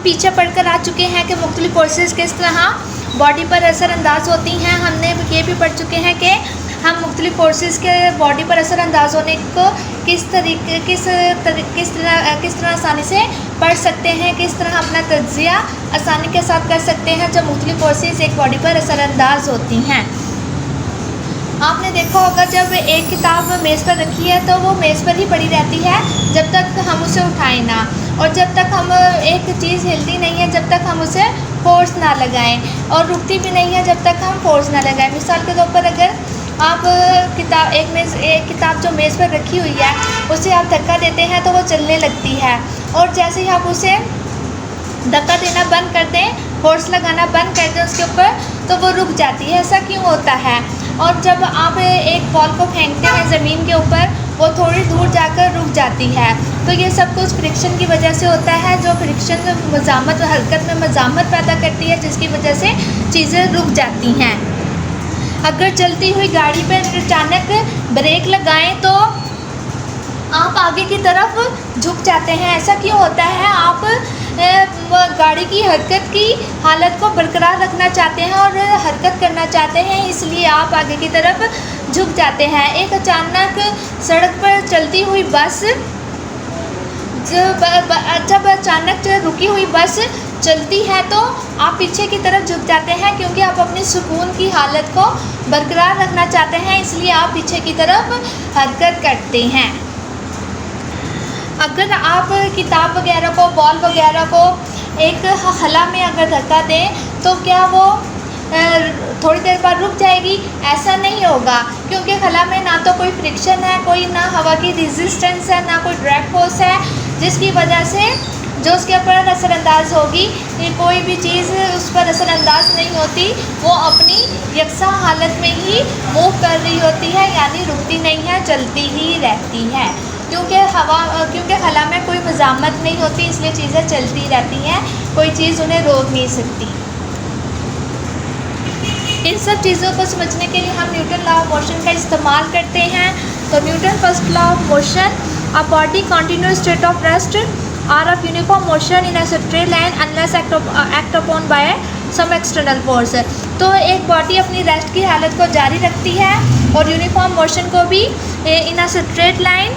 पीछे पढ़कर आ चुके हैं कि मुख्तलिफ फोर्सेस किस तरह बॉडी पर असरअंदाज होती हैं। हमने ये भी पढ़ चुके हैं कि हम मुख्तलिफ फोर्सेस के बॉडी पर असरअंदाज होने को किस तरह आसानी से पढ़ सकते हैं, किस तरह अपना तज्जिया आसानी के साथ कर सकते हैं जब मुख्तलिफ फोर्सेस एक बॉडी पर असरअंदाज होती हैं। आपने देखा होगा जब एक किताब मेज़ पर रखी है तो वो मेज़ पर ही पड़ी रहती है जब तक हम उसे उठाएं ना, और जब तक हम एक चीज़ हिलती नहीं है जब तक हम उसे फोर्स ना लगाएं, और रुकती भी नहीं है जब तक हम फोर्स ना लगाएं। मिसाल के तौर पर अगर आप एक किताब जो मेज़ पर रखी हुई है उसे आप धक्का देते हैं तो वो चलने लगती है, और जैसे ही आप उसे धक्का देना बंद कर दें, फोर्स लगाना बंद कर दें उसके ऊपर, तो वो रुक जाती है। ऐसा क्यों होता है? और जब आप एक बॉल को फेंकते हैं ज़मीन के ऊपर, वो थोड़ी दूर जाकर रुक जाती है। तो ये सब कुछ फ्रिक्शन की वजह से होता है, जो फ्रिक्शन मज़ामत हरकत में मज़ामत पैदा करती है, जिसकी वजह से चीज़ें रुक जाती हैं। अगर चलती हुई गाड़ी पर अचानक ब्रेक लगाएं तो आप आगे की तरफ झुक जाते हैं। ऐसा क्यों होता है? आप गाड़ी की हरकत की हालत को बरकरार रखना चाहते हैं और हरकत करना चाहते हैं, इसलिए आप आगे की तरफ झुक जाते हैं। एक अचानक सड़क पर चलती हुई बस जब अचानक रुकी हुई बस चलती है तो आप पीछे की तरफ झुक जाते हैं, क्योंकि आप अपनी सुकून की हालत को बरकरार रखना चाहते हैं, इसलिए आप पीछे की तरफ हरकत करते हैं। अगर आप किताब वगैरह को, बॉल वगैरह को एक खला में अगर धक्का दें तो क्या वो थोड़ी देर बाद रुक जाएगी? ऐसा नहीं होगा, क्योंकि खला में ना तो कोई फ्रिक्शन है, कोई ना हवा की रेजिस्टेंस है, ना कोई ड्रैग फोर्स है, जिसकी वजह से जो उसके ऊपर असरअंदाज होगी, कोई भी चीज़ उस पर असरअंदाज नहीं होती, वो अपनी यकसा हालत में ही मूव कर रही होती है, यानी रुकती नहीं है, चलती ही रहती है। क्योंकि खला में कोई मज़ामत नहीं होती, इसलिए चीज़ें चलती रहती हैं, कोई चीज़ उन्हें रोक नहीं सकती। इन सब चीज़ों को समझने के लिए हम न्यूटन लॉ ऑफ मोशन का इस्तेमाल करते हैं। तो Newton first law of motion, a body continuous state of rest or of uniform motion in a straight line unless act upon by some external force. तो एक बॉडी अपनी rest की हालत को जारी रखती है और यूनिफॉर्म मोशन को भी इन अ स्ट्रेट लाइन,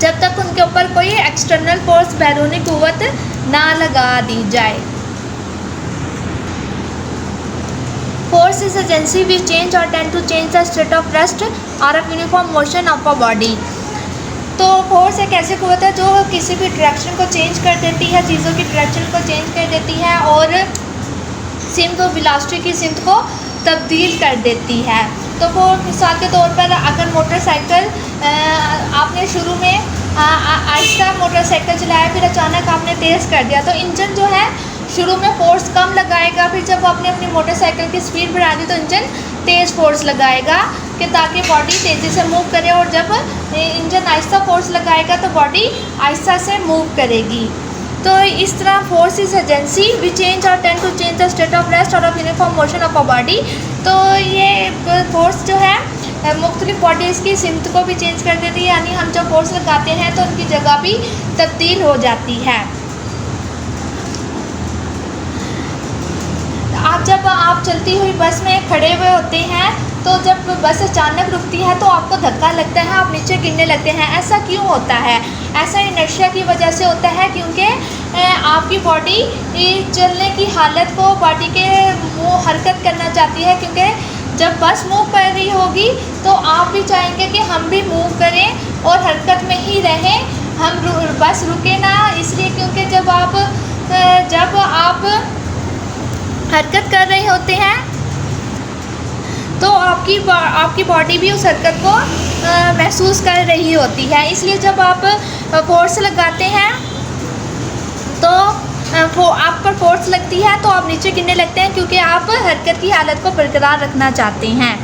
जब तक उनके ऊपर कोई एक्सटर्नल फोर्स, बैरूनी कुव्वत ना लगा दी जाए। Force is agency which change or tend to change the state of rest or of uniform motion of a body. तो फोर्स एक ऐसी कुव्वत है जो किसी भी डायरेक्शन को चेंज कर देती है, चीज़ों की डायरेक्शन को चेंज कर देती है और सिमत और वेलोसिटी की सिमत को तब्दील कर देती है। तो वो मिसाल के तौर पर अगर मोटरसाइकिल आपने शुरू में आहिस्ता मोटरसाइकिल चलाया, फिर अचानक आपने तेज़ कर दिया, तो इंजन जो है शुरू में फ़ोर्स कम लगाएगा, फिर जब आपने अपनी मोटरसाइकिल की स्पीड बढ़ा दी तो इंजन तेज़ फोर्स लगाएगा कि ताकि बॉडी तेज़ी से मूव करे, और जब इंजन आहिस्ता फोर्स लगाएगा तो बॉडी आहिस्ता से मूव करेगी। तो इस तरह force is agency which change or tend to change the state of rest or of uniform motion of a body. तो ये फोर्स जो है मुख्तलिफ बॉडीज़ की सिमत को भी चेंज कर देती है, यानी हम जब फोर्स लगाते हैं तो उनकी जगह भी तब्दील हो जाती है। जब आप चलती हुई बस में खड़े हुए होते हैं तो जब बस अचानक रुकती है तो आपको धक्का लगता है, आप नीचे गिरने लगते हैं। ऐसा क्यों होता है? ऐसा इनर्शिया की वजह से होता है, क्योंकि आपकी बॉडी चलने की हालत को बॉडी के वो हरकत करना चाहती है, क्योंकि जब बस मूव कर रही होगी तो आप भी चाहेंगे कि हम भी मूव करें और हरकत में ही रहें, हम बस रुके ना, इसलिए क्योंकि जब आप हरकत कर रहे होते हैं तो आपकी बॉडी भी उस हरकत को महसूस कर रही होती है। इसलिए जब आप फोर्स लगाते हैं तो आप पर फोर्स लगती है तो आप नीचे गिरने लगते हैं, क्योंकि आप हरकत की हालत को बरकरार रखना चाहते हैं।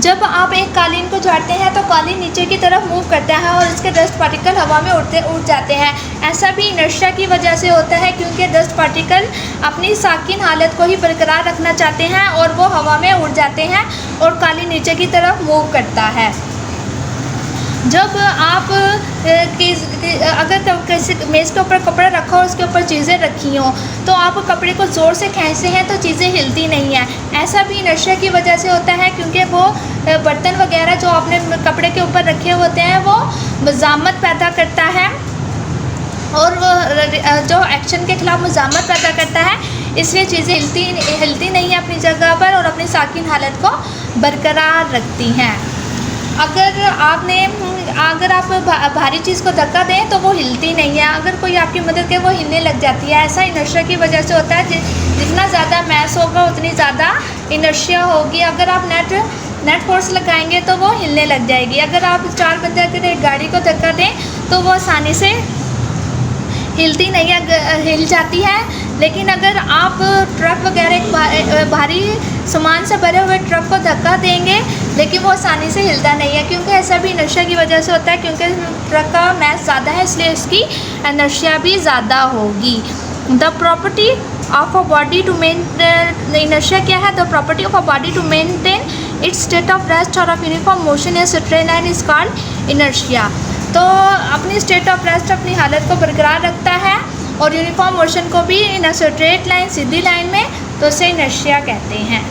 जब आप एक कालीन को झाड़ते हैं तो कालीन नीचे की तरफ मूव करता है और इसके डस्ट पार्टिकल हवा में उड़ जाते हैं। ऐसा भी इनर्शिया की वजह से होता है, क्योंकि डस्ट पार्टिकल अपनी साकिन हालत को ही बरकरार रखना चाहते हैं और वो हवा में उड़ जाते हैं और कालीन नीचे की तरफ मूव करता है। जब आप अगर किसी मेज़ के ऊपर कपड़ा रखा हो, उसके ऊपर चीज़ें रखी हों, तो आप कपड़े को ज़ोर से खींचते हैं तो चीज़ें हिलती नहीं हैं। ऐसा भी इनर्शिया की वजह से होता है, क्योंकि वो बर्तन वगैरह जो आपने कपड़े के ऊपर रखे होते हैं वो मज़ामत पैदा करता है, और वो जो एक्शन के ख़िलाफ़ मज़ामत पैदा करता है, इसलिए चीज़ें हिलती नहीं हैं अपनी जगह पर और अपनी साकिन हालत को बरकरार रखती हैं। अगर आप भारी चीज़ को धक्का दें तो वो हिलती नहीं है, अगर कोई आपकी मदद करे वो हिलने लग जाती है। ऐसा इनर्शिया की वजह से होता है, जितना ज़्यादा मैस होगा उतनी ज़्यादा इनर्शिया होगी। अगर आप नेट फोर्स लगाएंगे तो वो हिलने लग जाएगी। अगर आप 4 बंदे अगर एक गाड़ी को धक्का दें तो वो आसानी से हिलती नहीं है, हिल जाती है। लेकिन अगर आप ट्रक वगैरह एक भारी सामान से भरे हुए ट्रक को धक्का देंगे, लेकिन वो आसानी से हिलता नहीं है, क्योंकि ऐसा भी इनर्शिया की वजह से होता है, क्योंकि ट्रक का मैस ज़्यादा है, इसलिए इसकी इनर्शिया भी ज़्यादा होगी। The property of a body to maintain, inertia क्या है? The property of a body to maintain its state of rest or of uniform motion in straight line is called inertia. तो अपनी स्टेट ऑफ रेस्ट, अपनी हालत को बरकरार रखता है, और यूनिफॉर्म मोशन को भी इन स्ट्रेट लाइन, सीधी लाइन में, तो उसे इनर्शिया कहते हैं।